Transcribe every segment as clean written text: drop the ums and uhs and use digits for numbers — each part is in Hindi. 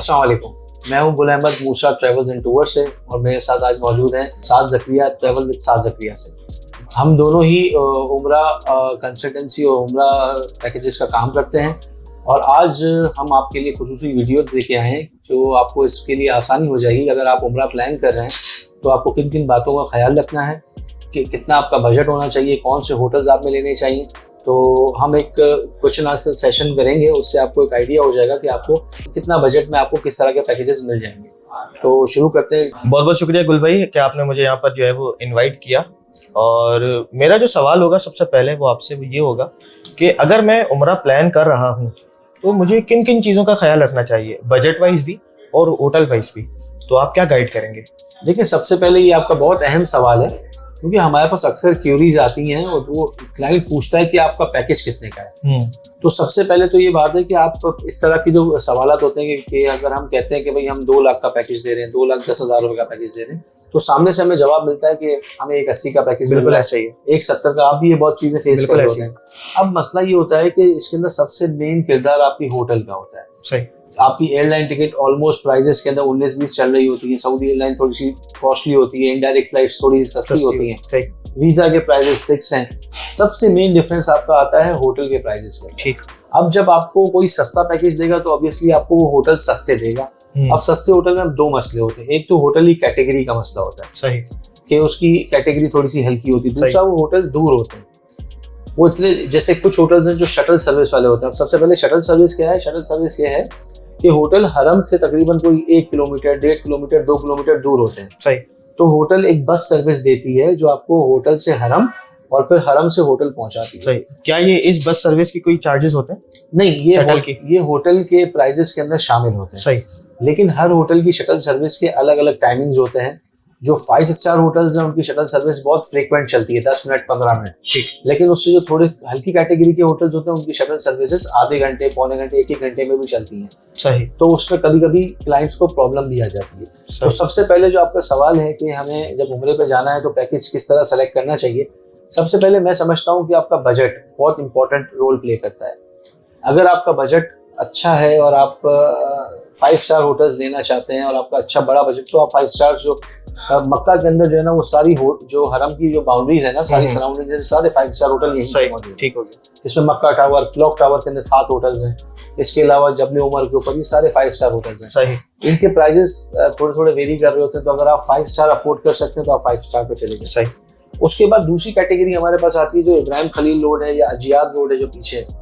अस्सलाम वालेकुम। मैं हूं गुल अहमद मूसा ट्रैवल्स एंड टूर से और मेरे साथ आज मौजूद हैं साद ज़करिया ट्रैवल विद साद ज़करिया से। हम दोनों ही उम्रा कंसल्टेंसी और उम्रा पैकेजेस का काम करते हैं और आज हम आपके लिए खुसूसी वीडियोस लेके आए हैं जो आपको इसके लिए आसानी हो जाएगी। अगर आप उम्रा प्लान कर रहे हैं तो आपको किन किन बातों का ख्याल रखना है कि कितना आपका बजट होना चाहिए, कौन से होटल्स आप में लेने चाहिए। तो हम एक क्वेश्चन आंसर सेशन करेंगे, उससे आपको एक आइडिया हो जाएगा कि आपको कितना बजट में आपको किस तरह के पैकेजेस मिल जाएंगे। तो शुरू करते हैं। बहुत बहुत शुक्रिया गुल भाई कि आपने मुझे यहाँ पर जो है वो इनवाइट किया। और मेरा जो सवाल होगा सबसे पहले वो आपसे ये होगा कि अगर मैं उम्रा प्लान कर रहा हूँ तो मुझे किन किन चीज़ों का ख्याल रखना चाहिए, बजट वाइज भी और होटल वाइज भी। तो आप क्या गाइड करेंगे? देखिए, सबसे पहले ये आपका बहुत अहम सवाल है क्योंकि हमारे पास अक्सर क्यूरीज आती हैं और वो क्लाइंट पूछता है कि आपका पैकेज कितने का है। तो सबसे पहले तो ये बात है कि आप इस तरह की जो सवालात होते हैं कि अगर हम कहते हैं कि भाई हम 2 लाख का पैकेज दे रहे हैं, 2,10,000 रुपए का पैकेज दे रहे हैं, तो सामने से हमें जवाब मिलता है कि हमें 1,80 का पैकेज मिल रहा है, 1,70 का। आप भी ये बहुत चीजें फेस कर रहे हैं। अब मसला ये होता है कि इसके अंदर सबसे मेन किरदार आपकी होटल का होता है। सही। आपकी एयरलाइन टिकट ऑलमोस्ट प्राइजेस के अंदर 19-20 चल रही होती है। सऊदी एयरलाइन थोड़ी सी कॉस्टली होती है, इनडायरेक्ट फ्लाइट्स थोड़ी सी सस्ती होती हैं, वीजा के प्राइजेस फिक्स हैं। सबसे मेन डिफरेंस आपका आता है होटल के प्राइजेस में। ठीक। अब जब आपको कोई सस्ता पैकेज देगा तो ऑब्वियसली आपको वो होटल सस्ते देगा। अब सस्ते होटल में 2 मसले होते हैं। एक तो होटल की कैटेगरी का मसला होता है। सही। कि उसकी कैटेगरी थोड़ी सी हल्की होती है। दूसरा, वो होटल दूर होते हैं। वो इतने, जैसे कुछ होटल्स हैं जो शटल सर्विस वाले होते हैं। अब सबसे पहले शटल सर्विस क्या है? शटल सर्विस ये है कि होटल हरम से तकरीबन कोई 1 किलोमीटर, 1.5 किलोमीटर, 2 किलोमीटर दूर होते हैं। सही। तो होटल एक बस सर्विस देती है जो आपको होटल से हरम और फिर हरम से होटल पहुंचाती है। सही। क्या ये इस बस सर्विस की कोई चार्जेस होते हैं? नहीं, ये होटल के प्राइजेस के अंदर शामिल होते हैं। सही। लेकिन हर होटल की शटल सर्विस के अलग अलग टाइमिंग्स होते हैं। जो 5 स्टार होटल्स हैं उनकी शटल सर्विस बहुत फ्रीक्वेंट चलती है, 10 मिनट, 15 मिनट। ठीक। लेकिन उससे जो थोड़े हल्की कैटेगरी के होटल्स होते हैं उनकी शटल सर्विसेज आधे घंटे, पौने घंटे, 1-1 घंटे में भी चलती हैं। सही। तो उसमें कभी कभी क्लाइंट्स को प्रॉब्लम भी आ जाती है। तो सबसे पहले जो आपका सवाल है कि हमें जब उम्रे पे जाना है तो पैकेज किस तरह सेलेक्ट करना चाहिए, सबसे पहले मैं समझता हूँ कि आपका बजट बहुत इंपॉर्टेंट रोल प्ले करता है। अगर आपका बजट अच्छा है और आप 5 स्टार होटल्स लेना चाहते हैं और आपका अच्छा बड़ा बजट, तो आप 5 स्टार जो मक्का के अंदर जो है ना वो सारी जो हरम की जो बाउंड्रीज है ना, सारी सराउंडिंग सारे 5 स्टार होटल यहीं मौजूद हैं। ठीक हो गया। इसमें मक्का टावर, क्लॉक टावर के अंदर 7 होटल्स हैं। इसके अलावा जबल उमर के ऊपर ये सारे 5 स्टार होटल्स हैं। सही। इनके प्राइजेस थोड़े थोड़े वेरी कर रहे होते हैं। तो अगर आप 5 स्टार अफोर्ड कर सकते हैं तो आप 5 स्टार पे चले जाए। सही। उसके बाद दूसरी कैटेगरी हमारे पास आती है जो इब्राहिम खलील रोड है या अजियाद रोड है जो पीछे है।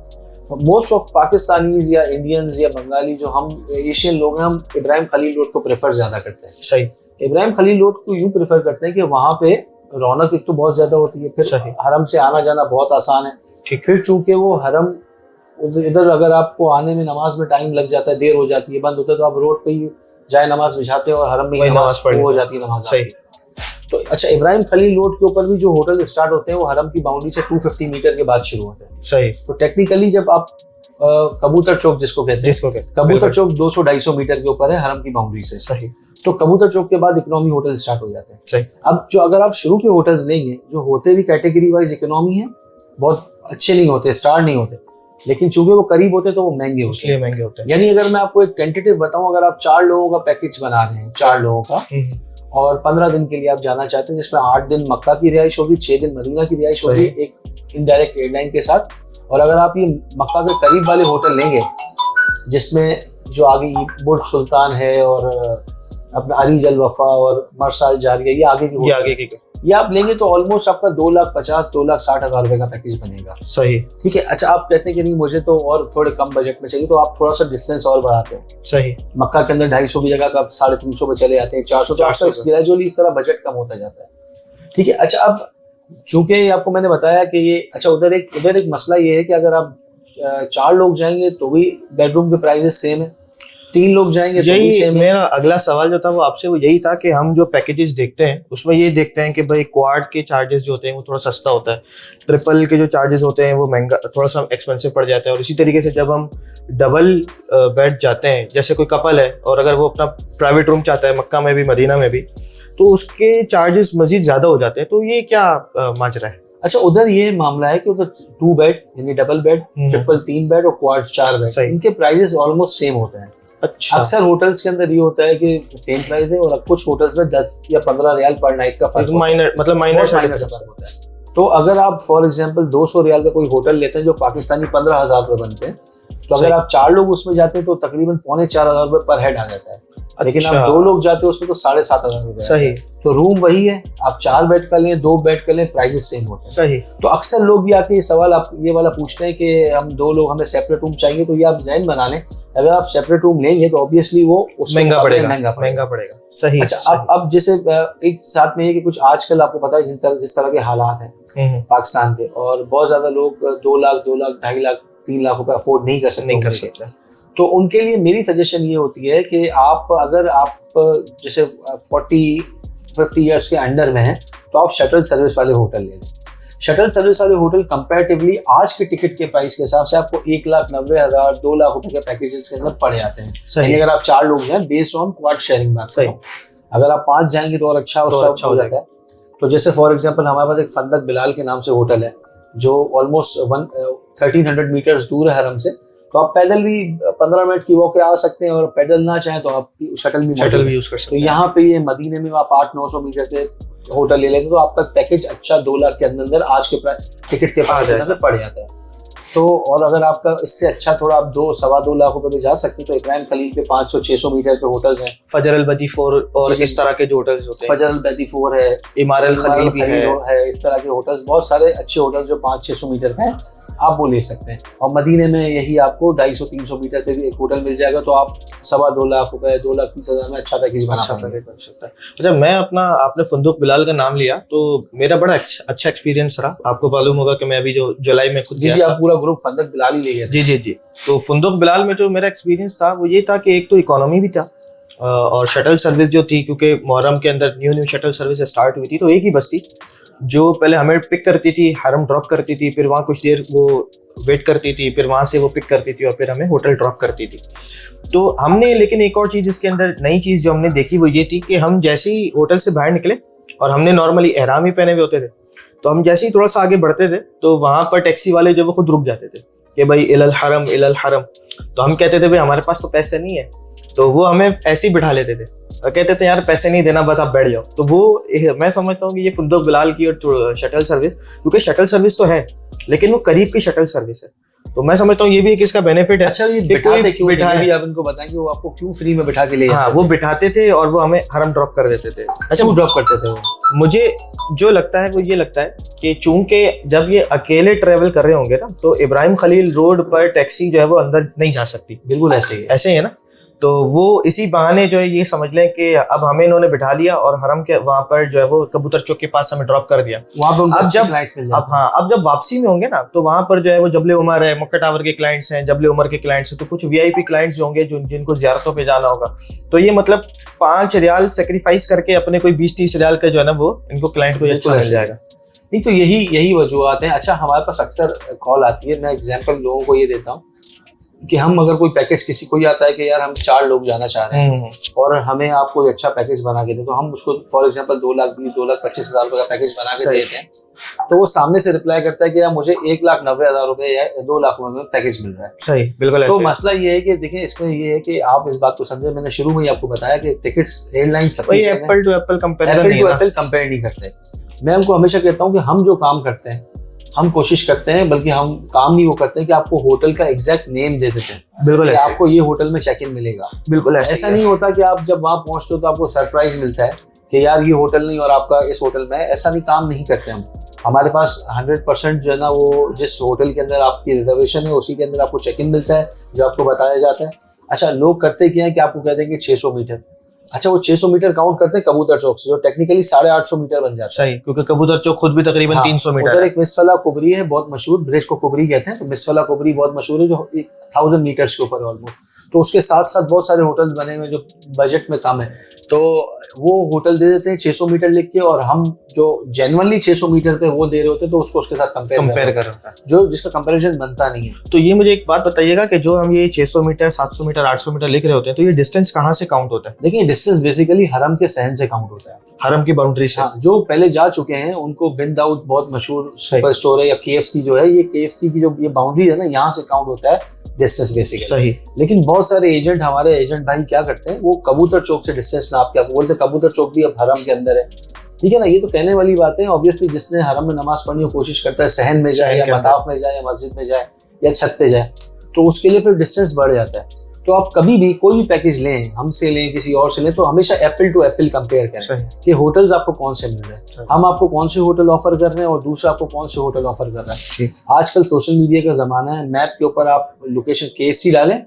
मोस्ट ऑफ पाकिस्तानीज या इंडियंस या बंगाली जो हम एशियन लोग हैं, हम इब्राहिम खलील रोड को प्रेफर ज्यादा करते हैं। सही। इब्राहिम खलील रोड को यूं प्रेफर करते हैं कि वहाँ पे रौनक एक तो बहुत ज्यादा होती है, फिर हरम से आना जाना बहुत आसान है। ठीक। फिर चूंकि वो हरम उधर अगर आपको आने में नमाज में टाइम लग जाता है, देर हो जाती है, बंद होता है, तो आप रोड पे ही जाए नमाज बिछाते हैं और हरम में नमाज हो जाती है नमाज। सही। तो अच्छा, इब्राहिम खलील रोड के ऊपर भी जो होटल स्टार्ट होते हैं वो हरम की बाउंड्री से 250 मीटर के बाद शुरू होते हैं। सही। तो टेक्निकली जब आप कबूतर चौक जिसको कहते हैं, कबूतर चौक 200-250 मीटर के ऊपर है हरम की बाउंड्री से। सही। तो कबूतर चौक के बाद इकोनॉमी होटल स्टार्ट हो जाते हैं। सही। अब जो अगर आप शुरू के होटल्स लेंगे जो होते भी कैटेगरी वाइज इकोनॉमी है, बहुत अच्छे नहीं होते, स्टार नहीं होते, लेकिन चूंकि वो करीब होते तो वो महंगे होते हैं। यानी अगर मैं आपको एक टेंटेटिव बताऊं, अगर आप 4 लोगों का पैकेज बना रहे हैं, 4 लोगों का, और 15 दिन के लिए आप जाना चाहते हैं, जिसमें 8 दिन मक्का की रिहाइश होगी, 6 दिन मदीना की रिहाइश होगी एक इनडायरेक्ट एयरलाइन के साथ। और अगर आप ये मक्का के करीब वाले होटल लेंगे जिसमें जो आगे बुर्ज सुल्तान है और अपना अरीज अल वफा और मरसाल जारिया, ये आगे की ये आप लेंगे तो ऑलमोस्ट आपका 2,50,000-2,60,000 रुपए का पैकेज बनेगा। सही। ठीक है। अच्छा, आप कहते हैं कि नहीं मुझे तो और थोड़े कम बजट में चाहिए, तो आप थोड़ा सा डिस्टेंस और बढ़ाते हैं। सही। मक्का के अंदर 250 की जगह आप 350 पे चले जाते हैं, 400, तो आपका ग्रेजुअली इस तरह बजट कम होता जाता है। ठीक है। अच्छा, अब चूंकि आपको मैंने बताया कि ये अच्छा उधर एक मसला ये है कि अगर आप 4 लोग जाएंगे तो भी बेडरूम के प्राइसेस सेम है, 3 लोग जाएंगे तो भी सेम है। मेरा अगला सवाल जो था वो आपसे वो यही था कि हम जो पैकेजेस देखते हैं उसमें ये देखते हैं कि भाई क्वाड के चार्जेस जो होते हैं वो थोड़ा सस्ता होता है, ट्रिपल के जो चार्जेस होते हैं वो महंगा, थोड़ा सा एक्सपेंसिव पड़ जाता है। और इसी तरीके से जब हम डबल बेड जाते हैं, जैसे कोई कपल है और अगर वो अपना प्राइवेट रूम चाहता है मक्का में भी मदीना में भी, तो उसके चार्जेस मजीद ज्यादा हो जाते हैं। तो ये क्या माजरा है? अच्छा, उधर ये मामला है कि उधर 2 बेड यानी डबल बेड, ट्रिपल 3 बेड और क्वाड 4 बेड, इनके प्राइजेस ऑलमोस्ट सेम होते हैं। अच्छा, अक्सर होटल्स के अंदर ये होता है कि सेम प्राइस है और कुछ होटल्स में 10 या 15 रियाल पर नाइट का फर्क माइनर मतलब माइनर सा फर्क होता है। तो अगर आप फॉर एग्जांपल 200 रियाल का कोई होटल लेते हैं जो पाकिस्तानी 15,000 रुपए बनते हैं, तो अगर आप 4 लोग उसमें जाते हैं तो तकरीबन 4,500 रुपए पर हेड आ जाता है। लेकिन आप 2 लोग जाते हो उसमें तो 7,500 रुपए। सही। तो रूम वही है, आप 4 बेड का लें 2 बेड का लें, प्राइसेस सेम होते हैं। सही। तो अक्सर लोग भी आके ये सवाल आप ये वाला पूछते हैं कि हम 2 लोग, हमें सेपरेट रूम चाहिए। तो ये आप ज़हन बना लें, अगर आप सेपरेट रूम लेंगे तो ऑब्वियसली वो महंगा पड़ेगा। सही। अच्छा, अब जैसे एक साथ में ये कि कुछ आजकल आपको पता है जिस तरह के हालात हैं पाकिस्तान के, और बहुत ज्यादा लोग 2 लाख 2.5 लाख 3 लाख रुपए अफोर्ड नहीं कर सकते। तो उनके लिए मेरी सजेशन ये होती है कि अगर आप जैसे 40-50 इयर्स के अंडर में हैं तो आप शटल सर्विस वाले होटल ले लें। शटल सर्विस वाले होटल कंपैरेटिवली आज के टिकट के प्राइस के हिसाब से आपको 1,90,000 2 लाख रुपए के पैकेजेस के अंदर पड़ जाते हैं। यानी अगर आप 4 लोग हैं बेस्ड ऑन क्वाड शेयरिंग बात करें, अगर आप 5 जाएंगे तो और अच्छा उसका हो जाता है। तो जैसे फॉर एग्जांपल हमारे पास एक फंदक बिलाल के नाम से होटल है जो ऑलमोस्ट 1300 मीटर्स दूर है हरम से। तो आप पैदल भी 15 मिनट की वॉक पे आ सकते हैं, और पैदल ना चाहें तो आप शटल भी यूज कर सकते हैं। तो यहाँ पे ये मदीने में आप 800-900 मीटर पे होटल ले लेंगे तो आपका पैकेज अच्छा 2 लाख के अंदर आज के टिकट के प्राइस के अंदर पड़ जाता है। तो और अगर आपका इससे अच्छा थोड़ा आप 2-2.25 लाख रुपए में जा सकते हैं तो इब्राहिम खलील पे 500-600 मीटर पे होटल्स हैं। फजर अल बदी 4 और इस तरह के जो होटल्स होते हैं, फजर अल बदी 4 है, इमार अल खलील भी है, इस तरह के होटल्स बहुत सारे अच्छे होटल्स जो 500-600 मीटर पे हैं, आप वो ले सकते हैं। और मदीने में यही आपको 250-300 मीटर पे भी एक होटल मिल जाएगा, तो आप 2.25 लाख रुपए 2,30,000 में अच्छा पैकेज बना सकते हैं। अच्छा, मैं आपने फंदुक बिलाल का नाम लिया तो मेरा बड़ा अच्छा एक्सपीरियंस रहा। आपको मालूम होगा कि मैं अभी जो जुलाई में खुद जी आप पूरा ग्रुप फंदक बिलाल ही ले गए। जी। तो फंदुक बिलाल में जो मेरा एक्सपीरियंस था वो ये था कि एक तो इकोनॉमी भी था और शटल सर्विस जो थी, क्योंकि मुहर्रम के अंदर न्यू शटल सर्विस स्टार्ट हुई थी, तो एक ही बस थी जो पहले हमें पिक करती थी, हरम ड्रॉप करती थी, फिर वहाँ कुछ देर वो वेट करती थी, फिर वहाँ से वो पिक करती थी और फिर हमें होटल ड्रॉप करती थी। तो हमने, लेकिन एक और चीज़ इसके अंदर नई चीज़ जो हमने देखी वो ये थी कि हम जैसे ही होटल से बाहर निकले, और हमने नॉर्मली एहराम ही पहने हुए होते थे, तो हम जैसे ही थोड़ा सा आगे बढ़ते थे तो वहाँ पर टैक्सी वाले जो वो खुद रुक जाते थे कि भाई इलल हरम। तो हम कहते थे भाई हमारे पास तो पैसे नहीं है, तो वो हमें ऐसे ही बिठा लेते थे और कहते थे यार पैसे नहीं देना, बस आप बैठ जाओ। तो वो मैं समझता हूँ कि ये फंदुक बिलाल की और शटल सर्विस, क्योंकि शटल सर्विस तो है लेकिन वो करीब की शटल सर्विस है, तो मैं समझता हूँ ये भी एक इसका बेनिफिट है। अच्छा, ये बिठाते क्यों भी आप इनको बताएं कि वो आपको क्यों फ्री में बिठा के ले? हाँ, वो बिठाते थे और वो हमें हरम ड्रॉप कर देते थे। अच्छा, वो ड्रॉप करते थे? मुझे जो लगता है वो ये लगता है कि चूंकि जब ये अकेले ट्रेवल कर रहे होंगे ना, तो इब्राहिम खलील रोड पर टैक्सी जो है वो अंदर नहीं जा सकती। बिल्कुल ऐसे ही है ना। तो वो इसी बहाने जो है ये समझ लें कि अब हमें इन्होंने बिठा लिया और हरम के वहां पर जो है वो कबूतर चौक के पास हमें ड्रॉप कर दिया। वहां पर अब जब वापसी में होंगे ना, तो वहां पर जो है वो जबले उमर है, मक्का टावर के क्लाइंट्स हैं, जबले उमर के क्लाइंट्स हैं, तो कुछ वीआईपी क्लाइंट्स जो होंगे जिनको ज़ियारतों पे जाना होगा, तो ये मतलब 5 रियाल सेक्रीफाइस करके अपने कोई 20-30 रियाल का जो है ना वो इनको क्लाइंट को अच्छा मिल जाएगा। नहीं, तो यही वजूहत हैं। अच्छा, हमारे पास अक्सर कॉल आती है, मैं एग्जाम्पल लोगों को ये देता हूँ कि हम अगर कोई पैकेज, किसी को आता है कि यार हम 4 लोग जाना चाह रहे हैं और हमें आप कोई अच्छा पैकेज बना के दें, तो हम उसको फॉर एग्जांपल 2,20,2,25,000 रुपए का पैकेज बना के देते हैं, तो वो सामने से रिप्लाई करता है कि यार मुझे 1,90,000 रुपए या 2 लाख रुपए में पैकेज मिल रहा है। सही, बिल्कुल। तो मसला ये है कि देखिए, इसमें ये है कि आप इस बात को समझे, मैंने शुरू में ही आपको बताया कि tickets airline apple to apple compare नहीं करते। मैं उनको हमेशा कहता हूँ कि हम जो काम करते हैं, हम कोशिश करते हैं, बल्कि हम काम नहीं वो करते हैं कि आपको होटल का एग्जैक्ट नेम दे देते हैं। बिल्कुल, आपको ये होटल में चेक इन मिलेगा। बिल्कुल ऐसा नहीं होता कि आप जब वहां पहुंचते हो तो आपको सरप्राइज मिलता है कि यार ये होटल नहीं और आपका इस होटल में। ऐसा नहीं, काम नहीं करते हम। हमारे पास 100% जो है ना, वो जिस होटल के अंदर आपकी रिजर्वेशन है उसी के अंदर आपको चेक इन मिलता है, जो आपको बताया जाता है। अच्छा, लोग करते क्या है कि आपको कहते हैं कि 600 मीटर। अच्छा, वो 600 मीटर काउंट करते हैं कबूतर चौक से, जो टेक्निकली 850 मीटर बन जाता है। सही, क्योंकि कबूतर चौक खुद भी तकरीबन 300 मीटर है। एक मिसफला कुबरी है, बहुत मशहूर, ब्रिज को कुबरी कहते हैं, तो मिसफला कुबरी बहुत मशहूर है, जो 1000 मीटर्स के ऊपर है ऑलमोस्ट। तो उसके साथ साथ बहुत सारे होटल्स बने हुए जो बजट में कम है, तो वो होटल दे देते हैं 600 मीटर लिख के, और हम जो जेन्युइनली 600 मीटर पे वो दे रहे होते हैं, तो उसको उसके साथ कंपेयर कर रहा है, जो जिसका कंपैरिजन बनता नहीं है। तो ये मुझे एक बात बताइएगा कि जो हम ये 600 मीटर 700 मीटर 800 मीटर लिख रहे होते हैं, तो ये डिस्टेंस कहाँ से काउंट होता है? देखिए, डिस्टेंस बेसिकली हरम के सहन से काउंट होता है, हरम की बाउंड्री से। हाँ, जो पहले जा चुके हैं उनको बिन दाऊद बहुत मशहूर सुपर स्टोर है, या KFC जो है, ये KFC की जो ये बाउंड्री है ना, यहाँ से काउंट होता है डिस्टेंस बेसिकली। सही। लेकिन बहुत सारे एजेंट, हमारे एजेंट भाई क्या करते हैं, वो कबूतर चौक से डिस्टेंस नाप के आपको बोलते हैं कबूतर चौक भी अब हरम के अंदर है। ठीक है ना, ये तो कहने वाली बात है। ऑब्वियसली जिसने हरम में नमाज पढ़नी हो कोशिश करता है सहन में जाए या मताफ में जाए या मस्जिद में जाए या छत पे जाए, तो उसके लिए फिर डिस्टेंस बढ़ जाता है। तो आप कभी भी कोई भी पैकेज लें, हमसे लें, किसी और से लें, तो हमेशा एप्पल टू एप्पल कंपेयर करें कि होटल्स आपको कौन से मिल रहे हैं, हम आपको कौन से होटल ऑफर कर रहे हैं और दूसरा आपको कौन से होटल ऑफर कर रहा है। आजकल सोशल मीडिया का जमाना है, मैप के ऊपर आप लोकेशन KFC डालें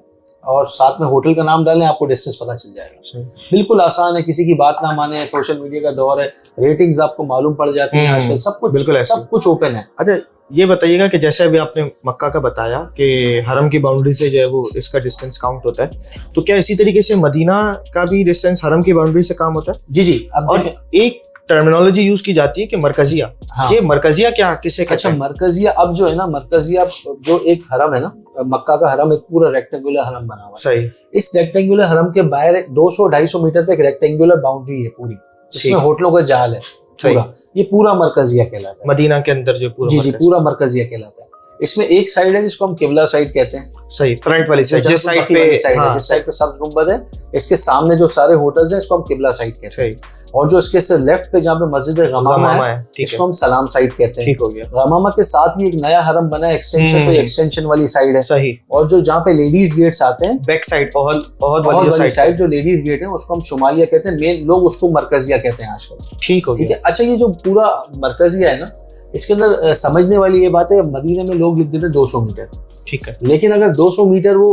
और साथ में होटल का नाम डालें, आपको डिस्टेंस पता चल जाएगा। बिल्कुल आसान है, किसी की बात ना माने, सोशल मीडिया का दौर है, रेटिंग्स आपको मालूम पड़ जाती हैं आजकल, सब कुछ ओपन है। अच्छा ये बताइएगा कि जैसे अभी आपने मक्का का बताया कि हरम की बाउंड्री से जो है वो इसका डिस्टेंस काउंट होता है, तो क्या इसी तरीके से मदीना का भी डिस्टेंस हरम की बाउंड्री से काम होता है? जी। अब और एक टर्मिनोलॉजी यूज की जाती है कि मरकजिया। हाँ। ये मरकजिया क्या, किसे कहते हैं? मरकजिया अब जो है ना, मरकजिया जो एक हरम है ना, मक्का का हरम एक पूरा रेक्टेंगुलर हरम बना हुआ है। सही। इस रेक्टेंगुलर हरम के बाहर 200-250 मीटर पे एक रेक्टेंगुलर बाउंड्री है पूरी, जिसमें होटलों का जाल है पूरा, ये पूरा मरकजिया कहलाता है। मदीना के अंदर जो पूरा जी पूरा मरकजिया कहलाता है। इसमें एक साइड है जिसको हम किबला साइड कहते हैं। सही, फ्रंट वाली साइड, जिस साइड पे जिस साइड पे सब्ज गुंबद है, इसके सामने जो सारे होटल्स हैं इसको हम किबला साइड कहते हैं। और जो इसके से लेफ्ट पे जहाँ पे मस्जिद गमामा है, इसको हम सलाम साइड कहते हैं। ठीक हो गया। गमामा के साथ ही एक नया हरम बना है एक्सटेंशन, तो एक्सटेंशन वाली साइड है। सही। और जो जहाँ पे लेडीज गेट्स आते हैं, बैक साइड, बहुत वाली साइड जो लेडीज गेट है उसको हम शुमालिया कहते हैं, मेन लोग उसको मरकजिया कहते हैं आजकल। ठीक हो गया। अच्छा, ये जो पूरा मरकजिया है ना, इसके अंदर समझने वाली ये बात है, मदीने में लोग लिख देते हैं 200 मीटर। ठीक है। लेकिन अगर 200 मीटर वो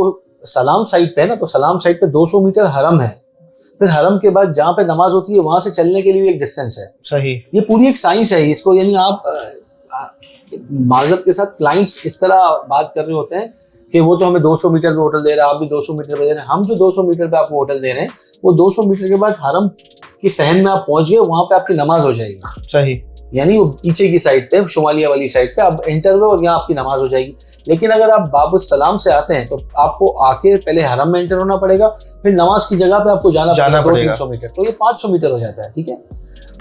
सलाम साइड पे है ना, तो सलाम साइड पे 200 मीटर हरम है, फिर हरम के बाद जहाँ पे नमाज होती है वहां से चलने के लिए भी एक डिस्टेंस है। सही। ये पूरी एक साइंस है इसको, यानी आप माजरत के साथ क्लाइंट्स इस तरह बात कर रहे होते हैं कि वो तो हमें 200 मीटर पे होटल दे रहा है, आप भी 200 मीटर पे दे रहे हैं। हम जो 200 मीटर पे आपको होटल दे रहे हैं, वो 200 मीटर के बाद हरम की फहन में आप पहुंच गए, वहां पे आपकी नमाज हो जाएगी। सही। यानी वो पीछे की साइड पे, शुमालिया वाली साइड पे आप एंटर हुए और यहाँ आपकी नमाज हो जाएगी। लेकिन अगर आप बाबुस सलाम से आते हैं तो आपको आके पहले हरम में एंटर होना पड़ेगा, फिर नमाज की जगह पे आपको जाना पड़ेगा 200-300 मीटर, तो ये 500 मीटर हो जाता है। ठीक है।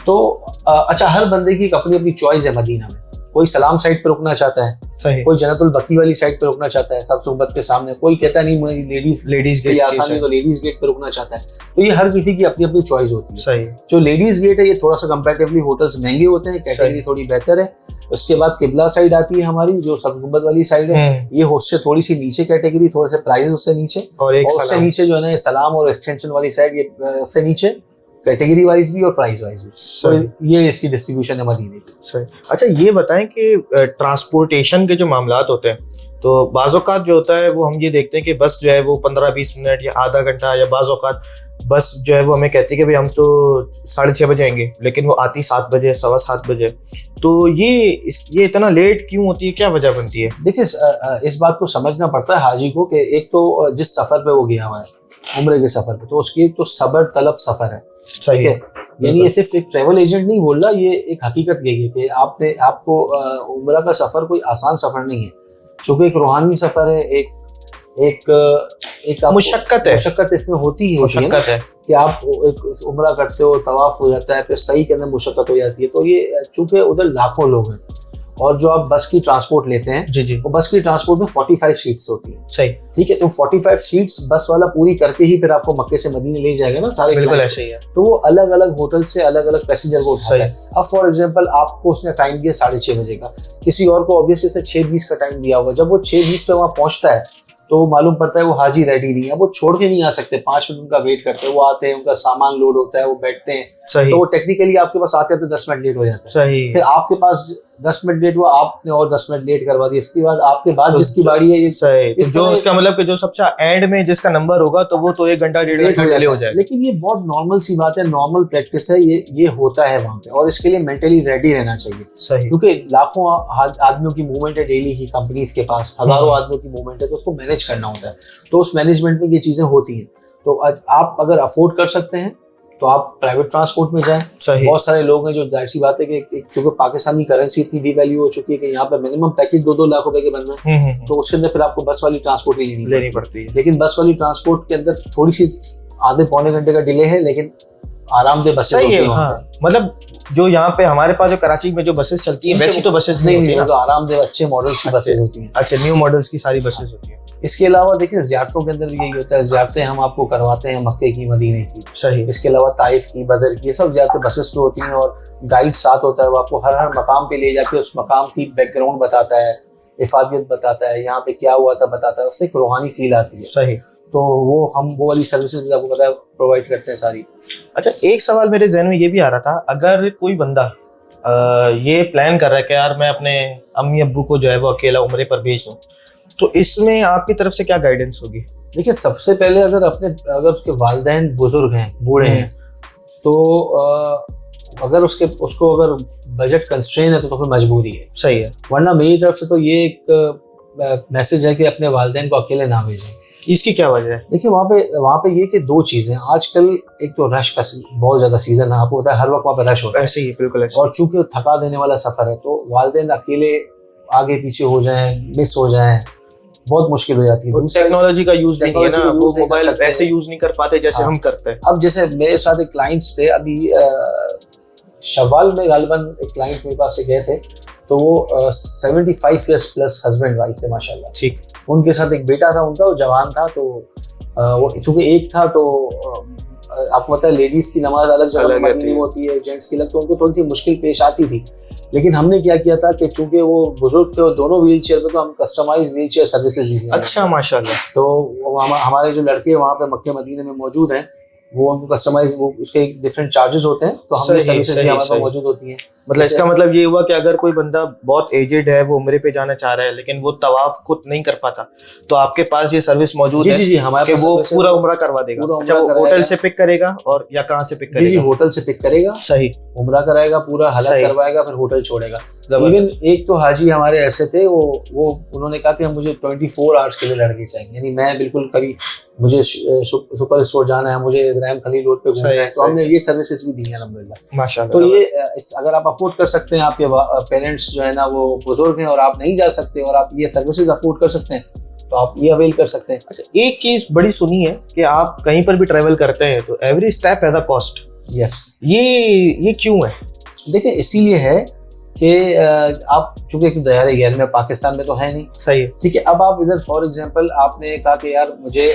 तो अच्छा, हर बंदे की अपनी अपनी चॉइस है मदीना में। कोई सलाम साइड पे रुकना चाहता है, सही। कोई जन्नतुल बकी वाली साइड पे रुकना चाहता है, सब सुबत के सामने। कोई कहता नहीं मुझे लेडीज गेट आसानी, तो लेडीज गेट पे रुकना चाहता है। तो ये हर किसी की अपनी अपनी चॉइस होती है। सही। जो लेडीज गेट है ये थोड़ा सा कंपैरेटिवली होटल्स महंगे होते हैं, कैटेगरी थोड़ी बेहतर है। उसके बाद किबला साइड आती है हमारी, जो सब गुंबद वाली साइड है, ये उससे थोड़ी सी नीचे कैटेगरी, थोड़े से प्राइस उससे नीचे, और उससे नीचे जो है ना सलाम और एक्सटेंशन वाली साइड, ये उससे नीचे कैटेगरी वाइज भी और प्राइस वाइज भी। तो ये इसकी डिस्ट्रीब्यूशन है मदीने की। सही। अच्छा ये बताएं कि ट्रांसपोर्टेशन के जो मामलात होते हैं, तो बाज़ औक़ात जो होता है वो हम ये देखते हैं कि बस जो है वो 15-20 मिनट या आधा घंटा, या बाज़ औक़ात बस जो है वो हमें कहती है कि भाई हम तो 6:30 बजे आएंगे, लेकिन वो आती 7 बजे, 7:15 बजे। तो ये इतना लेट क्यों होती है, क्या वजह बनती है? देखिए, इस बात को समझना पड़ता है हाजी को कि एक तो जिस सफर पे वो गया हुआ है, उम्रे के सफर पे, तो उसकी एक तो सबर तलब सफर है। सही है। यानी ये सिर्फ एक ट्रेवल एजेंट नहीं बोल रहा, ये एक हकीकत यही है कि आपको उम्रा का सफर कोई आसान सफर नहीं है, चूंकि एक रूहानी सफर है, एक मुशक्कत इसमें होती है कि आप एक उम्रा करते हो, तवाफ हो जाता है, फिर सही के अंदर मुशक्कत हो जाती है। तो ये चूंकि उधर लाखों लोग हैं, और जो आप बस की ट्रांसपोर्ट लेते हैं, जी, वो बस की ट्रांसपोर्ट में 45 सीट्स होती है। सही। ठीक है। तो 45 सीट्स बस वाला पूरी करके ही फिर आपको मक्के से मदीने ले जाएगा ना सारे। बिल्कुल ऐसे ही है। तो वो अलग अलग होटल से अलग अलग पैसेंजर को उठाता है। अब फॉर एग्जांपल आपको उसने टाइम दिया 6:30 बजे का, किसी और को ऑब्वियसली से 6:20 का टाइम दिया होगा। जब वो 6:20 पे वहाँ पहुंचता है तो मालूम पड़ता है वो हाजी रेडी नहीं है, वो छोड़ के नहीं आ सकते, 5 मिनट उनका वेट करते हैं। वो आते हैं, उनका सामान लोड होता है, वो बैठते हैं, तो वो टेक्निकली आपके पास आते हैं तो 10 मिनट लेट हो जाता है। सही। फिर आपके पास 10 मिनट लेट हुआ, आपने और 10 मिनट लेट करवा दिया। इसके बाद आपके बाद जिसकी बारी है, ये सही, तो जो उसका मतलब कि जो सबसे एंड में जिसका नंबर होगा तो वो तो 1 घंटा 1.5 घंटा डिले हो जाएगा। लेकिन ये बहुत नॉर्मल सी बात है, नॉर्मल प्रैक्टिस है, ये होता है वहाँ पे, और इसके लिए मेंटली रेडी रहना चाहिए। सही। क्योंकि लाखों आदमियों की मूवमेंट है डेली की, कंपनीज के पास हजारों आदमियों की मूवमेंट है, तो उसको मैनेज करना होता है। तो उस मैनेजमेंट में ये चीजें होती हैं। तो आप अगर अफोर्ड कर सकते हैं तो आप प्राइवेट ट्रांसपोर्ट में जाएं। बहुत सारे लोग हैं जो, जाहिर सी बात है कि क्योंकि पाकिस्तानी करेंसी इतनी डिवैल्यू हो चुकी है कि यहाँ पे मिनिमम पैकेज 2-2 लाख रुपए के बन रहे हैं, तो उसके अंदर फिर आपको बस वाली ट्रांसपोर्ट ही लेनी पड़ती है। लेकिन बस वाली ट्रांसपोर्ट के अंदर थोड़ी सी आधे पौने घंटे का डिले है, लेकिन आरामदेह बसें होती हैं। मतलब जो यहाँ पे हमारे पास जो कराची में जो बसेस चलती हैं वैसी तो बसेस नहीं होती है, तो आरामदेह अच्छे मॉडल्स की बसेस होती हैं। अच्छा, न्यू मॉडल्स की सारी बसेस होती हैं। इसके अलावा देखिए ज़ियारतों के अंदर भी यही होता है, ज़ियारतें हम आपको करवाते हैं मक्के की, मदीने की। सही। इसके अलावा ताइफ की, बदर की, ये सब ज़ियारतें बसेस पे होती हैं और गाइड साथ होता है, वो आपको हर मकाम पे ले जाके उस मकाम की बैकग्राउंड बताता है, इफादियत बताता है, यहाँ पे क्या हुआ था बताता है, उससे एक रूहानी फील आती है। सही। तो वो हम वो वाली सर्विसेज भी आपको पता है प्रोवाइड करते हैं सारी। अच्छा, एक सवाल मेरे जहन में ये भी आ रहा था, अगर कोई बंदा ये प्लान कर रहा है कि यार मैं अपने अम्मी अब्बू को जो है वो अकेला उम्रे पर भेज दूं, तो इसमें आपकी तरफ से क्या गाइडेंस होगी? देखिए, सबसे पहले अगर उसके वालिदैन बुजुर्ग हैं, बूढ़े हैं, तो अगर उसको अगर बजट कंस्ट्रेन है तो फिर मजबूरी है। सही है। वरना मेरी तरफ से तो ये एक मैसेज है कि अपने वालिदैन को अकेले ना भेजें। इसकी क्या वजह है? देखिए, वहाँ पे ये कि दो चीजें, आजकल एक तो रश का बहुत ज्यादा सीजन है, आपको पता है हर वक्त वहाँ पे रश होता है। ऐसे ही, बिल्कुल ऐसे। और चूंकि थका देने वाला सफर है, तो वालिदैन अकेले आगे पीछे हो जाएं, मिस हो जाएं, बहुत मुश्किल हो जाती है। टेक्नोलॉजी का यूज नहीं है ना, वो मोबाइल ऐसे यूज नहीं कर पाते जैसे हम करते हैं। अब जैसे मेरे साथ एक क्लाइंट्स थे, अभी शव्वाल में गालिबन एक क्लाइंट मेरे पास से गए थे, तो वो 75 ईयर्स प्लस हस्बैंड वाइफ थे माशाल्लाह। ठीक। उनके साथ एक बेटा था उनका, वो जवान था, तो वो चूंकि एक था, तो आपको पता है लेडीज की नमाज अलग जगह मदीने में होती है, जेंट्स की अलग, तो उनको थोड़ी सी मुश्किल पेश आती थी। लेकिन हमने क्या किया था कि चूंकि वो बुजुर्ग थे और दोनों व्हील चेयर पे, तो हम कस्टमाइज व्हील चेयर सर्विसेज दी। अच्छा, माशाल्लाह। तो हमारे जो लड़के वहाँ पे मक्के मदीने में मौजूद हैं, वो उनको कस्टमाइज, वो उसके डिफरेंट चार्जेस होते हैं, तो हमारी सर्विसेज भी हमारे पास मौजूद होती हैं। मतलब इसका मतलब ये हुआ कि अगर कोई बंदा बहुत एजेड है, वो उम्रे पे जाना चाह रहा है लेकिन वो तवाफ खुद नहीं कर पाता, तो आपके पास ये सर्विस मौजूद है। जी, हमारे पास वो पूरा उम्रा करवा देगा। अच्छा, वो होटल से पिक करेगा और या कहाँ से पिक करेगा? जी, होटल से पिक करेगा। सही। उम्रा कराएगा, पूरा हलक करवाएगा, फिर होटल छोड़ेगा। इवन एक तो हाजी हमारे ऐसे थे, वो उन्होंने कहा कि मुझे 24 आवर्स के लिए लड़के चाहिए, यानी मैं बिल्कुल कभी मुझे सुपर स्टोर जाना है, मुझे इब्राहिम खलील रोड पे घूमना है, तो हमने ये सर्विसेज भी दी है अल्हम्दुलिल्लाह माशाल्लाह। तो ये अगर आप अफोर्ड कर सकते हैं, आपके पेरेंट्स जो है ना वो बुजुर्ग हैं और आप नहीं जा सकते और आप ये सर्विसेज अफोर्ड कर सकते हैं, तो आप ये अवेल कर सकते हैं। अच्छा, एक चीज बड़ी सुनी है कि आप कहीं पर भी ट्रेवल करते हैं तो every step has a cost. Yes. ये क्यों है? देखिए, इसीलिए है कि आप चूंकि दायरे गैर में, पाकिस्तान में तो है नहीं। सही है। ठीक है, अब आप इधर फॉर एग्जांपल आपने कहा कि यार मुझे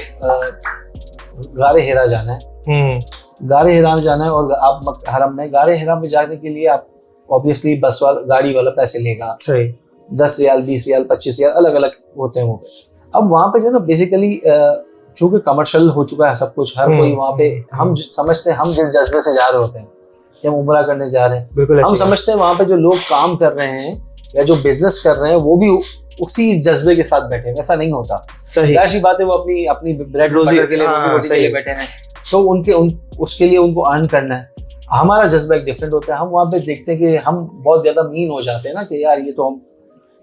गारे हिरा जाना है, गारे हिरा में जाना है, और आप हरम में, गारे हिरा में जाने के लिए आप ऑब्वियसली बस वाला, गाड़ी वाला पैसे लेगा। सही। 10 रियाल, 20 रियाल, 25 रियाल, अलग अलग होते हैं वो। अब वहाँ पे जो है ना बेसिकली चूंकि कमर्शियल हो चुका है सब कुछ, हर कोई वहाँ पे, हम समझते हैं, हम जिस जज्बे से जा रहे होते हैं कि हम उम्रा करने जा रहे हैं, हम समझते हैं वहाँ पे जो लोग काम कर रहे हैं या जो बिजनेस कर रहे हैं वो भी उसी जज्बे के साथ बैठे हैं। ऐसा नहीं होता। जाहिर सी बात है, वो अपनी ब्रेड रोजी के लिए, रोटी के लिए बैठे हैं, तो उसके लिए उनको अर्न करना है। हमारा जज्बा एक डिफरेंट होता है। हम वहाँ पे देखते हैं कि हम बहुत ज्यादा मीन हो जाते हैं ना कि यार ये तो हम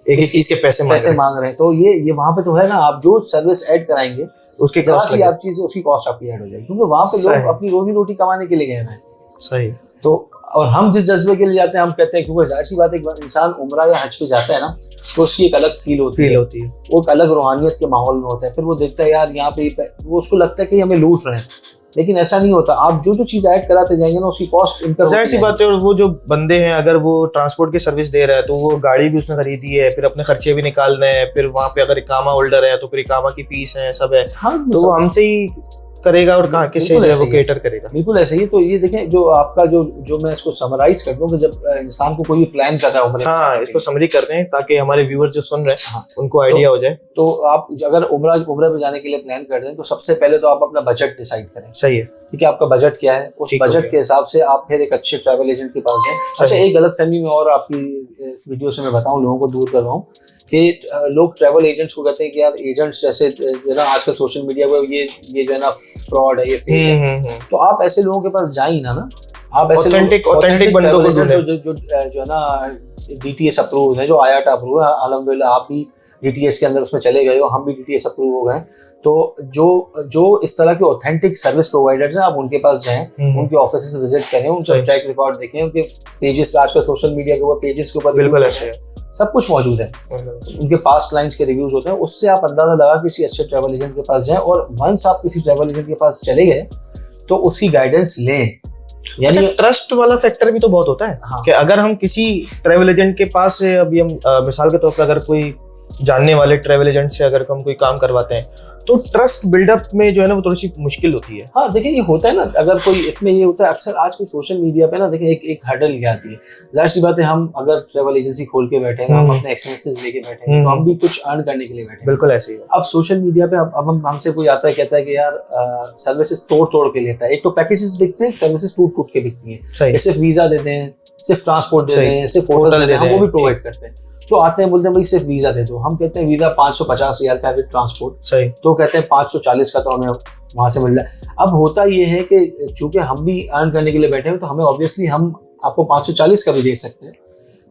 एक ही चीज के पैसे मांग रहे हैं, तो ये वहाँ पे तो है ना, आप जो सर्विस ऐड कराएंगे उसकी कॉस्ट आपकी ऐड हो जाएगी, क्योंकि वहाँ पे लोग अपनी रोजी रोटी कमाने के लिए गए हैं। सही। तो और हम जिस जज्बे के लिए जाते हैं, हम कहते हैं, क्योंकि जाहिर सी बात है, एक इंसान उम्रा या हज पे जाता है ना, तो उसकी एक अलग फील होती है, वो एक अलग रूहानियत के माहौल में होता है। फिर वो देखता है यार यहाँ पे, वो उसको लगता है कि हमें लूट रहे हैं, लेकिन ऐसा नहीं होता। आप जो चीज ऐड कराते जाएंगे ना, उसकी कॉस्ट इनकर जाहिर सी बात है। और वो जो बंदे हैं, अगर वो ट्रांसपोर्ट की सर्विस दे रहा है तो वो गाड़ी भी उसने खरीदी है, फिर अपने खर्चे भी निकालने हैं, फिर वहाँ पे अगर इकामा होल्डर है तो फिर इकामा की फीस है, सब है। तो वो हमसे ही करेगा और कहाँ किससे वो केटर करेगा। बिल्कुल ऐसे ही। तो ये देखें, जो आपका जो मैं इसको समराइज कर दूं कि जब इंसान को कोई प्लान कर रहा है, हाँ, इसको समरी कर दें ताकि हमारे व्यूअर्स जो सुन रहे हैं उनको आइडिया हो जाए। तो आप अगर उम्रा पे जाने के लिए प्लान कर दें, तो सबसे पहले तो आप अपना बजट डिसाइड करें। सही है। ठीक है, आपका बजट क्या है, उस बजट के हिसाब से आप फिर एक अच्छे ट्रैवल एजेंट के पास जाएं। अच्छा, एक गलतफहमी में और आपकी इस वीडियो से मैं बताऊं, लोगों को दूर कर रहा हूँ कि लोग ट्रैवल एजेंट्स को कहते हैं कि यार एजेंट्स जैसे जो ना आजकल सोशल मीडिया पे ये जो है ना फ्रॉड है, ये फेक है, तो आप ऐसे लोगों के पास जाइए ना। आप ऐसे ऑथेंटिक बंदों को जो है ना DTS अप्रूव है, जो IATA अप्रूव है, अल्हम्दुलिल्लाह आप भी DTS के अंदर उसमें चले गए हो, हम भी DTS अप्रूव हो गए। तो जो इस तरह के ऑथेंटिक सर्विस प्रोवाइडर्स हैं, आप उनके पास जाएं, उनके ऑफिस विजिट करें, उनका ट्रैक रिकॉर्ड देखें, उनके पेजेस, आजकल सोशल मीडिया के ऊपर पेजेस के ऊपर बिल्कुल ऐसे सब कुछ मौजूद है, उनके पास क्लाइंट्स के रिव्यूज होते हैं, उससे आप अंदाजा लगा किसी अच्छे ट्रैवल एजेंट के पास जाएं। और वंस आप किसी ट्रैवल एजेंट के पास चले गए तो उसकी गाइडेंस लें यानी ट्रस्ट वाला फैक्टर भी तो बहुत होता है। हाँ। कि अगर हम किसी ट्रैवल एजेंट के पास से, अभी हम मिसाल के तौर पर अगर कोई जानने वाले ट्रैवल एजेंट से अगर हम कोई काम करवाते हैं तो ट्रस्ट बिल्डअप में जो है ना वो थोड़ी सी मुश्किल होती है। हाँ देखिए, ये होता है ना, अगर कोई इसमें ये होता है अक्सर आज के सोशल मीडिया पे ना, देखिए एक हर्डल क्या आती है। जाहिर सी बात है, हम अगर ट्रैवल एजेंसी खोल के बैठे हैं, हम अपने एक्सपेंसेस लेके बैठे हैं, तो हम भी कुछ अर्न करने के लिए बैठे हैं। बिल्कुल ऐसे ही है। अब सोशल मीडिया पे अब हम हमसे कोई आता है, कहता है कि यार सर्विसेज तोड़ के लेता है। एक तो पैकेजेस बिकते हैं, सर्विसेज टूट के बिकती हैं। सिर्फ वीजा देते हैं, सिर्फ ट्रांसपोर्ट देते हैं, सिर्फ होटल देते हैं, हम वो भी प्रोवाइड करते हैं। तो आते हैं, बोलते हैं भाई सिर्फ वीजा दे दो। हम कहते हैं वीजा 550 रियाल का है विद ट्रांसपोर्ट। सही। तो कहते हैं 540 का तो हमें वहां से मिल रहा है। अब होता ये है कि चूंकि हम भी अर्न करने के लिए बैठे हैं, तो हमें ऑब्वियसली हम आपको 540 का भी दे सकते हैं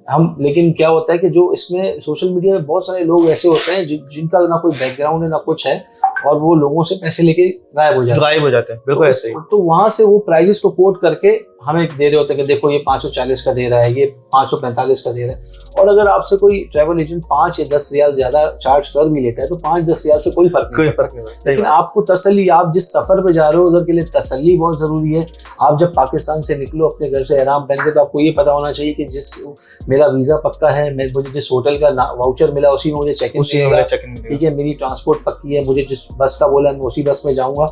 हम। लेकिन क्या होता है कि जो इसमें सोशल मीडिया में बहुत सारे लोग ऐसे होते हैं जिनका ना कोई बैकग्राउंड है ना कुछ है, और वो लोगों से पैसे लेके गायब हो जाते हैं। बिल्कुल ऐसे ही। तो वहां से वो प्राइजेस को कोट करके हमें दे रहे होते हैं कि देखो ये 540 का दे रहा है, ये 545 का दे रहा है। और अगर आपसे कोई ट्रैवल एजेंट 5 या 10 रियाल ज्यादा चार्ज कर भी लेता है, तो 5-10 रियाल से कोई फर्क नहीं पड़ता। लेकिन आपको तसल्ली, आप जिस सफर पे जा रहे हो उधर के लिए तसल्ली बहुत जरूरी है। आप जब पाकिस्तान से निकलो अपने घर से आराम पहन के, तो आपको ये पता होना चाहिए कि जिस मेरा वीजा पक्का है, मुझे जिस होटल का वाउचर मिला उसी में मुझे चेक इन मिलेगा, ठीक है, मेरी ट्रांसपोर्ट पक्की है, मुझे जिस बस का बोला मैं उसी बस में जाऊंगा।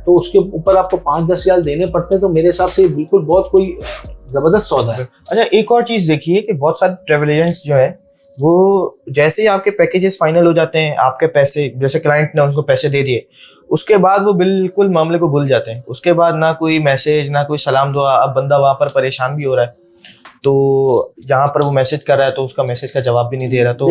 तो उसके ऊपर आपको 5-10 रियाल देने पड़ते हैं। तो मेरे हिसाब से बिल्कुल बहुत कोई जबरदस्त सौदा है। अच्छा, एक और चीज देखिए कि बहुत सारे ट्रैवल एजेंट्स जो है वो जैसे ही आपके पैकेजेस फाइनल हो जाते हैं, आपके पैसे जैसे क्लाइंट ने उनको पैसे दे दिए, उसके बाद वो बिल्कुल मामले को भूल जाते हैं। उसके बाद ना कोई मैसेज, ना कोई सलाम दुआ। अब बंदा वहां पर परेशान भी हो रहा है, तो जहां पर वो मैसेज कर रहा है तो उसका मैसेज का जवाब भी नहीं दे रहा। तो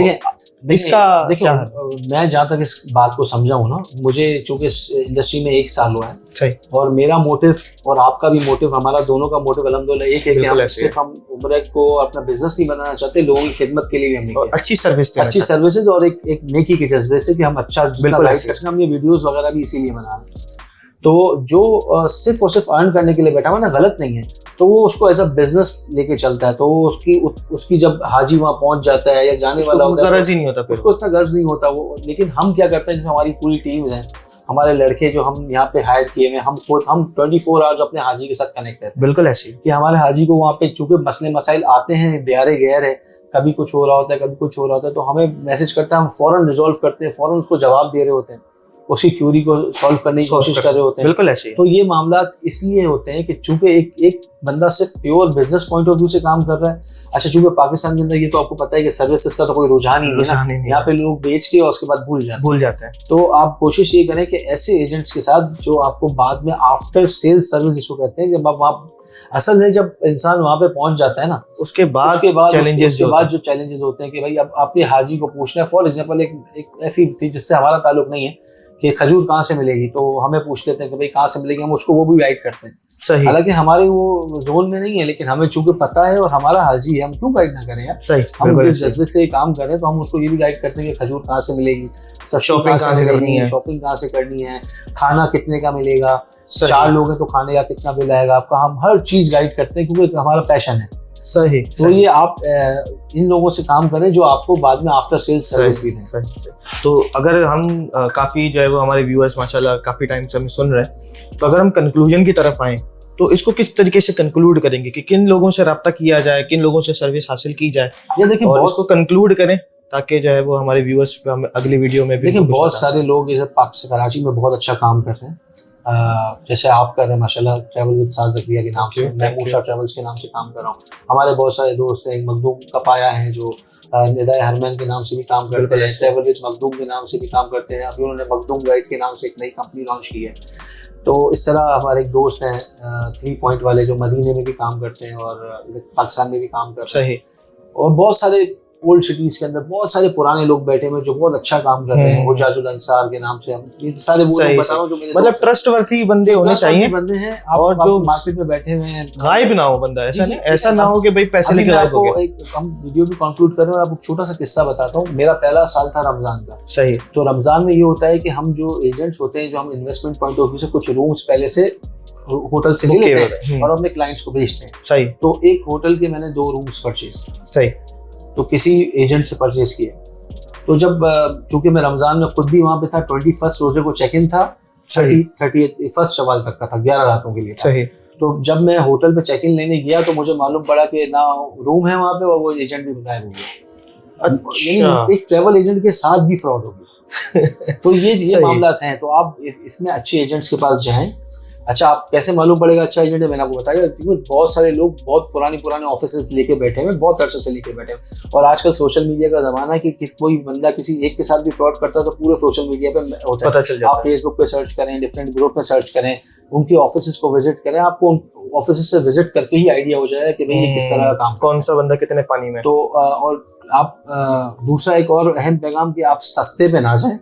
इसका क्या है? मैं जहाँ तक इस बात को समझा हूँ ना, मुझे चूंकि इस इंडस्ट्री में 1 साल हुआ है, सही, और मेरा मोटिव और आपका भी मोटिव, हमारा दोनों का मोटिव अल्हम्दुलिल्लाह एक है कि हम सिर्फ हम उम्र को अपना बिजनेस नहीं बनाना चाहते, लोगों की खिदमत के लिए भी हम अच्छी सर्विसेज और एक नेकी के जज्बे से कि हम अच्छा हम ये वीडियोस वगैरह भी इसीलिए बना रहे हैं। तो जो सिर्फ और सिर्फ अर्न करने के लिए बैठा हुआ ना, गलत नहीं है, तो वो उसको एज अ बिजनेस लेके चलता है। तो उसकी जब हाजी वहां पहुंच जाता है या जाने वाला होता है, गर्ज ही नहीं होता, उसको इतना गर्ज नहीं होता वो। लेकिन हम क्या करते हैं, जैसे हमारी पूरी टीम्स हैं, हमारे लड़के जो हम यहाँ पे हायर किए हुए, हम 24 आवर्स अपने हाजी के साथ कनेक्ट रहते हैं। बिल्कुल ऐसे कि हमारे हाजी को वहाँ पे चूंकि मसले मसाइल आते हैं, दियारे गैर है, कभी कुछ हो रहा होता है, कभी कुछ हो रहा होता है, तो हमें मैसेज करता है, हम फौरन रिजॉल्व करते हैं, फौरन उसको जवाब दे रहे होते हैं, उसकी क्यूरी को सॉल्व करने की कोशिश कर रहे होते हैं। बिल्कुल ऐसे ही। तो ये मामलात इसलिए होते हैं कि चूंकि एक बंदा सिर्फ pure business point of view से काम कर रहा है। अच्छा, चूंकि पाकिस्तान के अंदर ये तो आपको पता है कि सर्विसेज का तो कोई रुझान ही नहीं है, यहाँ पे लोग बेच के और उसके बाद भूल जाते हैं। तो आप कोशिश ये करें कि ऐसे एजेंट्स के साथ जो आपको बाद में आफ्टर सेल्स सर्विस जिसको कहते हैं, जब आप वहाँ असल है, जब इंसान वहाँ पे पहुंच जाता है ना, उसके बाद जो चैलेंजेस होते हैं कि भाई अब आपके हाजी को पूछना है। फॉर एग्जाम्पल एक ऐसी थी जिससे हमारा ताल्लुक नहीं है कि खजूर कहाँ से मिलेगी, तो हमें पूछ लेते हैं कि भाई कहाँ से मिलेगी, हम उसको वो भी गाइड करते हैं। सही। हालांकि हमारे वो जोन में नहीं है, लेकिन हमें चूंकि पता है और हमारा हाजी है, हम क्यों गाइड ना करें यार। सही। हम जिस जज्बे से काम कर रहे हैं, तो हम उसको ये भी गाइड करते हैं कि खजूर कहाँ से मिलेगी, शॉपिंग कहाँ से करनी है, खाना कितने का मिलेगा, 4 लोग हैं तो खाने का कितना बिल आएगा आपका, हम हर चीज गाइड करते हैं क्योंकि हमारा पैशन है। सही। तो ये आप इन लोगों से काम करें जो आपको बाद में आफ्टर सेल्स सर्विस भी दें। सही। तो अगर हम काफी जो है वो हमारे व्यूअर्स माशाल्लाह काफी टाइम से हमें सुन रहे हैं, तो अगर हम कंक्लूजन की तरफ आए तो इसको किस तरीके से कंक्लूड करेंगे कि किन लोगों से रब्ता किया जाए, किन लोगों से सर्विस हासिल की जाए, ये देखिए, और इसको कंक्लूड करें ताकि जो है वो हमारे व्यूअर्स पे हम अगली वीडियो में भी। देखिए, बहुत सारे लोग कराची में बहुत अच्छा काम कर रहे हैं, जैसे आप कर रहे हैं माशाल्लाह, ट्रैवल विद साद ज़करिया के नाम से, मैं मूसा ट्रैवल्स के नाम से काम कर रहा हूँ। हमारे बहुत सारे दोस्त हैं, मखदूम कपाया हैं जो निदाए हरमैन के नाम से भी काम करते हैं, ट्रैवल विद मखदूम के नाम से भी काम करते हैं। अभी उन्होंने मखदूम गाइड के नाम से एक नई कंपनी लॉन्च की है। तो इस तरह हमारे एक दोस्त हैं 3 पॉइंट वाले जो मदीने में भी काम करते हैं और पाकिस्तान में भी काम करते हैं। सही। और बहुत सारे ओल्ड सिटीज के अंदर बहुत सारे पुराने लोग बैठे हुए जो बहुत अच्छा काम कर रहे हैं, हुजाजुल अंसार के नाम से। हम ये सारे वो लोग बता रहा हूं जो मेरे मतलब ट्रस्टवर्थी बंदे होने चाहिए, बंदे हैं और जो मार्केट में बैठे हुए हैं, गायब ना हो बंदा। ऐसा ना हो कि भाई पैसे लेके गायब हो गए। हम वीडियो भी कंक्लूड कर रहे हैं और आपको छोटा सा किस्सा बताता हूँ। मेरा पहला साल था रमजान का। सही। तो रमजान में ये होता है कि हम जो एजेंट्स होते हैं, जो हम इन्वेस्टमेंट पॉइंट ऑफ व्यू से कुछ रूम्स पहले से होटल से ले लेते हैं और अपने क्लाइंट्स को भेजते हैं। सही। तो एक होटल के मैंने 2 रूम्स परचेज किए। सही। तो किसी एजेंट से परचेज किए। तो जब चूंकि मैं रमजान में खुद भी वहां पे था, 21 रोजे को चेक इन था, 31 शवाल तक का था, 11 रातों के लिए था। सही। तो जब मैं होटल पे चेक इन लेने गया तो मुझे मालूम पड़ा कि ना रूम है वहाँ पे और वो एजेंट भी गायब हो गया। अच्छा, यानी एक ट्रैवल एजेंट के साथ भी फ्रॉड हो गया। तो ये सही। मामला हैं। तो आप इसमें अच्छे एजेंट्स के पास जाएं। अच्छा, आप कैसे मालूम पड़ेगा अच्छा एजेंट है? मैंने आपको बताया, क्योंकि बहुत सारे लोग बहुत पुराने ऑफिस लेके बैठे हैं, बहुत अरसे से लेके बैठे हैं। और आजकल सोशल मीडिया का जमाना है कि कोई बंदा किसी एक के साथ भी फ्रॉड करता है तो पूरे सोशल मीडिया पे होता है, पता चल जाता आप फेसबुक पे सर्च करें, डिफरेंट ग्रुप में सर्च करें, उनके ऑफिस को विजिट करें, आपको ऑफिस से विजिट करके ही आइडिया हो जाएगा कि भाई ये किस तरह का काम, कौन सा बंदा कितने पानी में। तो और आप दूसरा एक और अहम पैगाम कि आप सस्ते पे ना जाएं,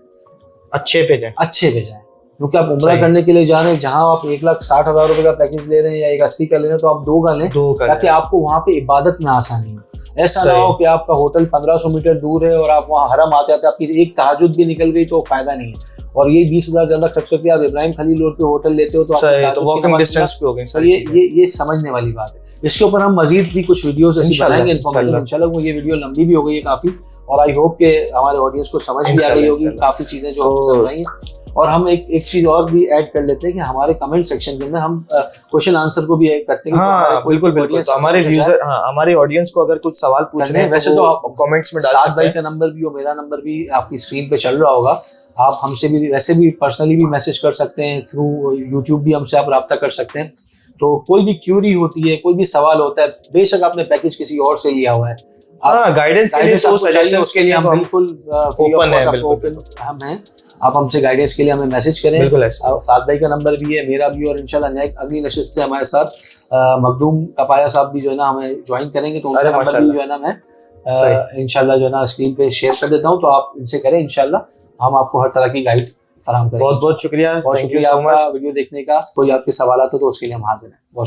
अच्छे पे जाए, अच्छे पे जाएं। क्योंकि आप उम्रा करने के लिए जा रहे हैं, जहां आप 1,60,000 रुपए का पैकेज ले रहे हैं या 1,80 का ले रहे हैं, तो आप 2 का लें ताकि आपको वहां पे इबादत में आसानी हो। ऐसा ना हो कि आपका होटल 1500 मीटर दूर है और आप वहाँ हरम आते आते आपकी एक तहज्जुद भी निकल गई तो फायदा नहीं है। और ये 20,000 ज्यादा खर्च करके आप इब्राहिम खलील रोड पे होटल लेते हो तो वॉकिंग डिस्टेंस पे हो गई। ये समझने वाली बात है। इसके ऊपर हम मजीद भी कुछ वीडियोस ऐसी बनाएंगे इंफॉर्मेटिव इंशाल्लाह। वो ये वीडियो लंबी भी हो गई है काफी, और आई होप के हमारे ऑडियंस को समझ भी आ गई होगी काफी चीजें जो हमने समझाई हैं। और हम एक चीज और भी ऐड कर लेते हैं कि हमारे कमेंट सेक्शन के अंदर हम क्वेश्चन आंसर को भी ऐड करते हैं। हाँ, बिल्कुल बिल्कुल। तो हमारे यूजर, हमारे ऑडियंस को अगर कुछ सवाल पूछने हैं वैसे तो आप कमेंट्स में डाल सकते हैं। साद भाई का नंबर भी और मेरा नंबर भी आपकी स्क्रीन पे चल रहा होगा। आप हमसे भी वैसे भी पर्सनली भी मैसेज कर सकते हैं, थ्रू यूट्यूब भी हमसे आप रब्ता कर सकते हैं। तो कोई भी क्यूरी होती है, कोई भी सवाल होता है, बेशक आपने पैकेज किसी और से लिया हुआ है, गाइडेंस के लिए तो सजेशंस के लिए हम बिल्कुल ओपन हैं। आप हमसे गाइडेंस के लिए हमें मैसेज करें। बिल्कुल। साद भाई का नंबर भी है, मेरा भी, और इंशाल्लाह अगली नशिस्त से हमारे साथ मखदूम कपाया साहब भी जो है ना हमें ज्वाइन करेंगे, तो उनका नंबर भी जो है ना मैं इंशाल्लाह जो है ना स्क्रीन पे शेयर कर देता हूँ। तो आप इनसे करें, इंशाल्लाह हम आपको हर तरह की गाइड फराहम करेंगे। बहुत बहुत शुक्रिया। बहुत शुक्रिया आपका वीडियो देखने का। कोई आपके सवाल आते तो उसके लिए हम हाजिर हैं। बहुत शुक्रिया।